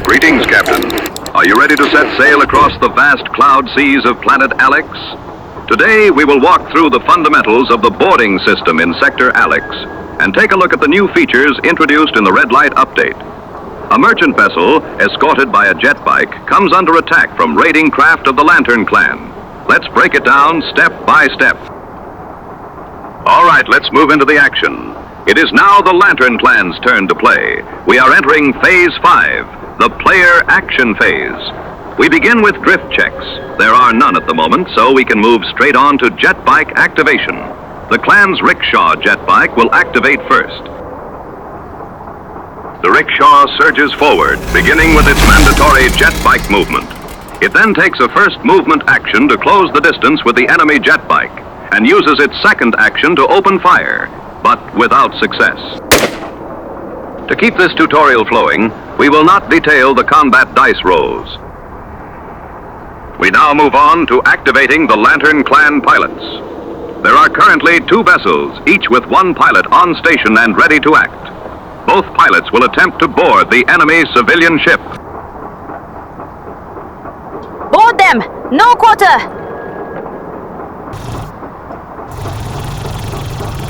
Greetings, Captain. Are you ready to set sail across the vast cloud seas of planet Alex? Today, we will walk through the fundamentals of the boarding system in Sector Alex and take a look at the new features introduced in the Redlight update. A merchant vessel, escorted by a jet bike, comes under attack from raiding craft of the Lantern Clan. Let's break it down step by step. All right, let's move into the action. It is now the Lantern Clan's turn to play. We are entering Phase 5, the player action phase. We begin with drift checks. There are none at the moment, so we can move straight on to jet bike activation. The clan's rickshaw jet bike will activate first. The rickshaw surges forward, beginning with its mandatory jet bike movement. It then takes a first movement action to close the distance with the enemy jet bike, and uses its second action to open fire, but without success. To keep this tutorial flowing, we will not detail the combat dice rolls. We now move on to activating the Lantern Clan pilots. There are currently 2 vessels, each with 1 pilot on station and ready to act. Both pilots will attempt to board the enemy civilian ship. Board them! No quarter!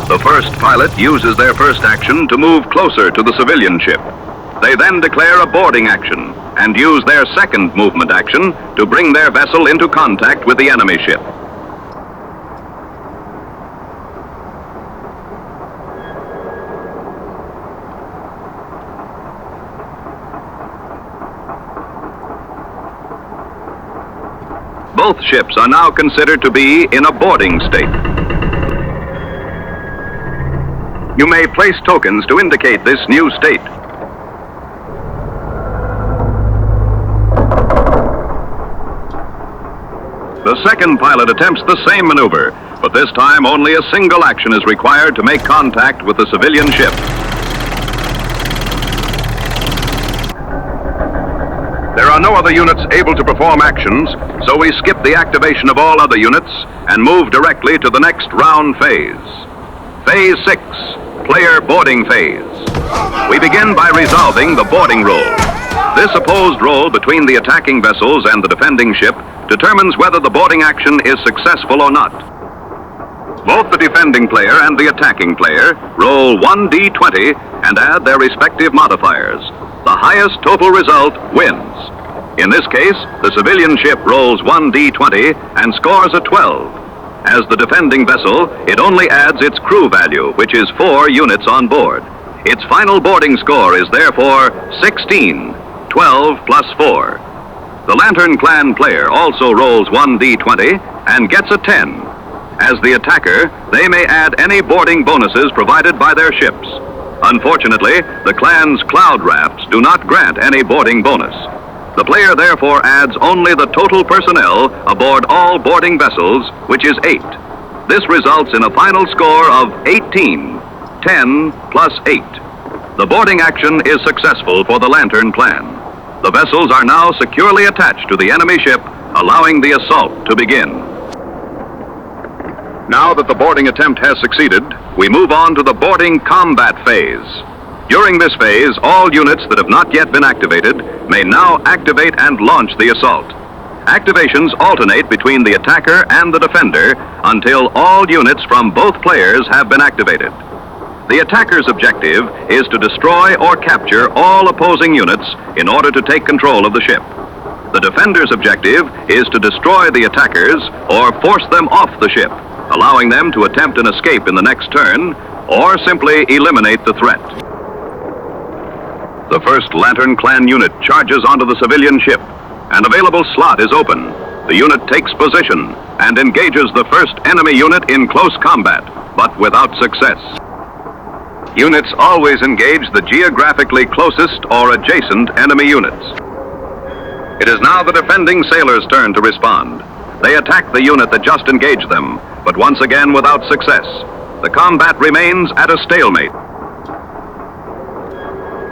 The first pilot uses their first action to move closer to the civilian ship. They then declare a boarding action and use their second movement action to bring their vessel into contact with the enemy ship. Both ships are now considered to be in a boarding state. You may place tokens to indicate this new state. The second pilot attempts the same maneuver, but this time only a single action is required to make contact with the civilian ship. There are no other units able to perform actions, so we skip the activation of all other units and move directly to the next round phase. Phase 6, player boarding phase. We begin by resolving the boarding roll. This opposed roll between the attacking vessels and the defending ship determines whether the boarding action is successful or not. Both the defending player and the attacking player roll 1d20 and add their respective modifiers. The highest total result wins. In this case, the civilian ship rolls 1d20 and scores a 12. As the defending vessel, it only adds its crew value, which is 4 units on board. Its final boarding score is therefore 16, 12 plus 4. The Lantern Clan player also rolls 1d20 and gets a 10. As the attacker, they may add any boarding bonuses provided by their ships. Unfortunately, the clan's cloud rafts do not grant any boarding bonus. The player therefore adds only the total personnel aboard all boarding vessels, which is 8. This results in a final score of 18, 10 plus 8. The boarding action is successful for the Lantern Clan. The vessels are now securely attached to the enemy ship, allowing the assault to begin. Now that the boarding attempt has succeeded, we move on to the boarding combat phase. During this phase, all units that have not yet been activated may now activate and launch the assault. Activations alternate between the attacker and the defender until all units from both players have been activated. The attacker's objective is to destroy or capture all opposing units in order to take control of the ship. The defender's objective is to destroy the attackers or force them off the ship, allowing them to attempt an escape in the next turn, or simply eliminate the threat. The first Lantern Clan unit charges onto the civilian ship. An available slot is open. The unit takes position and engages the first enemy unit in close combat, but without success. Units always engage the geographically closest or adjacent enemy units. It is now the defending sailor's turn to respond. They attack the unit that just engaged them, but once again without success. The combat remains at a stalemate.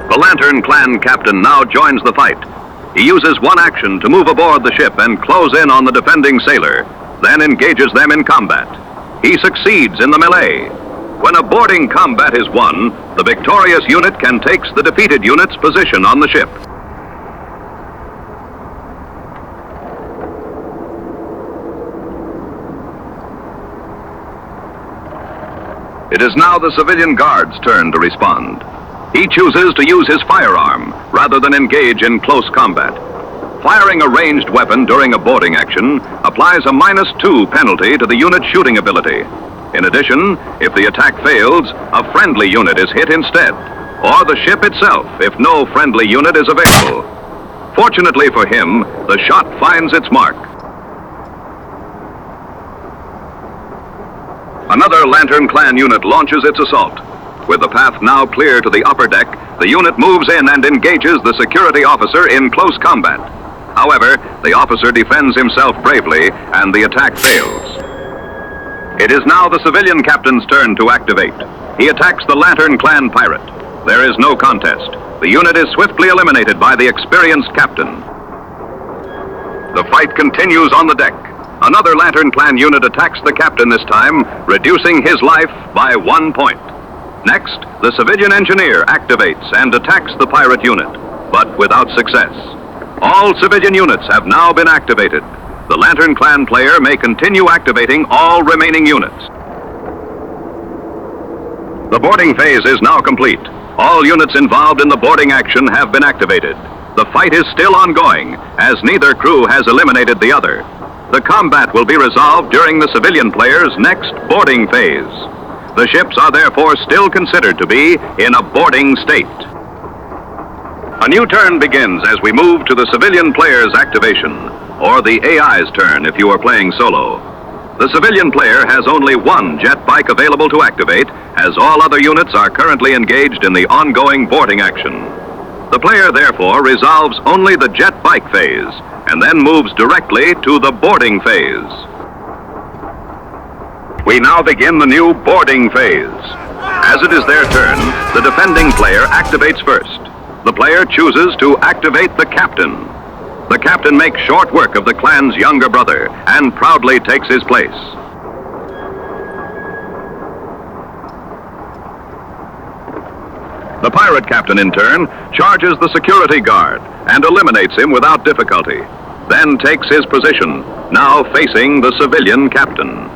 The Lantern Clan captain now joins the fight. He uses one action to move aboard the ship and close in on the defending sailor, then engages them in combat. He succeeds in the melee. When a boarding combat is won, the victorious unit can take the defeated unit's position on the ship. It is now the civilian guard's turn to respond. He chooses to use his firearm rather than engage in close combat. Firing a ranged weapon during a boarding action applies a -2 penalty to the unit's shooting ability. In addition, if the attack fails, a friendly unit is hit instead, or the ship itself if no friendly unit is available. Fortunately for him, the shot finds its mark. Another Lantern Clan unit launches its assault. With the path now clear to the upper deck, the unit moves in and engages the security officer in close combat. However, the officer defends himself bravely and the attack fails. It is now the civilian captain's turn to activate. He attacks the Lantern Clan pirate. There is no contest. The unit is swiftly eliminated by the experienced captain. The fight continues on the deck. Another Lantern Clan unit attacks the captain this time, reducing his life by 1 point. Next, the civilian engineer activates and attacks the pirate unit, but without success. All civilian units have now been activated. The Lantern Clan player may continue activating all remaining units. The boarding phase is now complete. All units involved in the boarding action have been activated. The fight is still ongoing, as neither crew has eliminated the other. The combat will be resolved during the civilian player's next boarding phase. The ships are therefore still considered to be in a boarding state. A new turn begins as we move to the civilian player's activation, or the AI's turn if you are playing solo. The civilian player has only one jet bike available to activate, as all other units are currently engaged in the ongoing boarding action. The player therefore resolves only the jet bike phase, and then moves directly to the boarding phase. We now begin the new boarding phase. As it is their turn, the defending player activates first. The player chooses to activate the captain. The captain makes short work of the clan's younger brother and proudly takes his place. The pirate captain, in turn, charges the security guard and eliminates him without difficulty, then takes his position, now facing the civilian captain.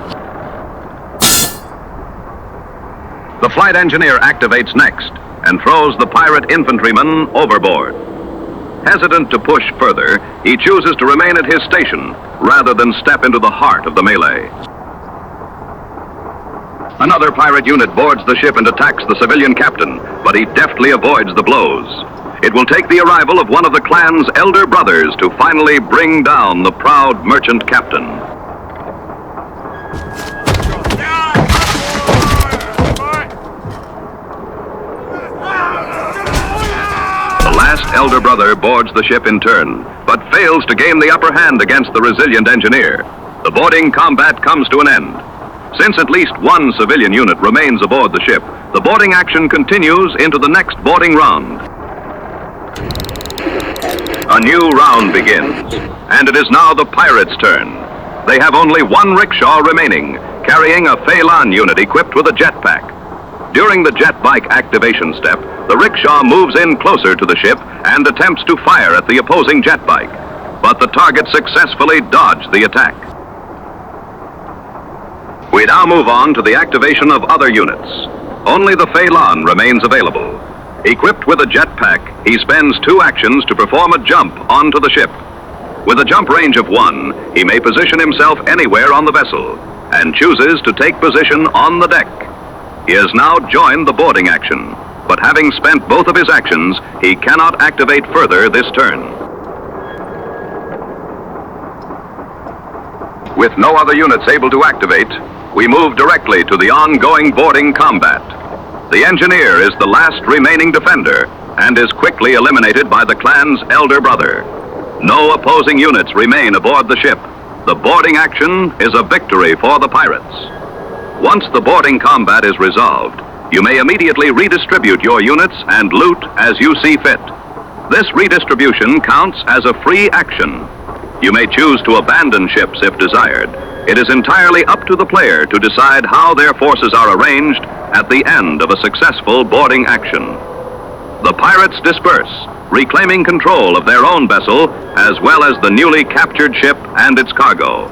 The flight engineer activates next and throws the pirate infantryman overboard. Hesitant to push further, he chooses to remain at his station rather than step into the heart of the melee. Another pirate unit boards the ship and attacks the civilian captain, but he deftly avoids the blows. It will take the arrival of one of the clan's elder brothers to finally bring down the proud merchant captain. The last elder brother boards the ship in turn, but fails to gain the upper hand against the resilient engineer. The boarding combat comes to an end. Since at least one civilian unit remains aboard the ship, the boarding action continues into the next boarding round. A new round begins, and it is now the pirates' turn. They have only one rickshaw remaining, carrying a Phelan unit equipped with a jetpack. During the jet bike activation step, the rickshaw moves in closer to the ship and attempts to fire at the opposing jet bike, but the target successfully dodged the attack. We now move on to the activation of other units. Only the Phelan remains available. Equipped with a jetpack, he spends 2 actions to perform a jump onto the ship. With a jump range of 1, he may position himself anywhere on the vessel and chooses to take position on the deck. He has now joined the boarding action, but having spent both of his actions, he cannot activate further this turn. With no other units able to activate, we move directly to the ongoing boarding combat. The engineer is the last remaining defender and is quickly eliminated by the clan's elder brother. No opposing units remain aboard the ship. The boarding action is a victory for the pirates. Once the boarding combat is resolved, you may immediately redistribute your units and loot as you see fit. This redistribution counts as a free action. You may choose to abandon ships if desired. It is entirely up to the player to decide how their forces are arranged at the end of a successful boarding action. The pirates disperse, reclaiming control of their own vessel as well as the newly captured ship and its cargo.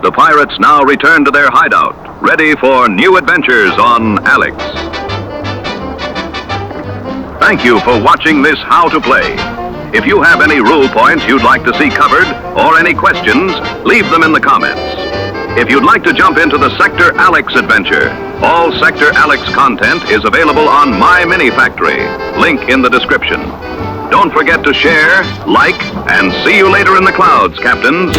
The pirates now return to their hideout, ready for new adventures on Alex. Thank you for watching this How to Play. If you have any rule points you'd like to see covered, or any questions, leave them in the comments. If you'd like to jump into the Sector Alex adventure, all Sector Alex content is available on My Mini Factory, link in the description. Don't forget to share, like, and see you later in the clouds, Captains.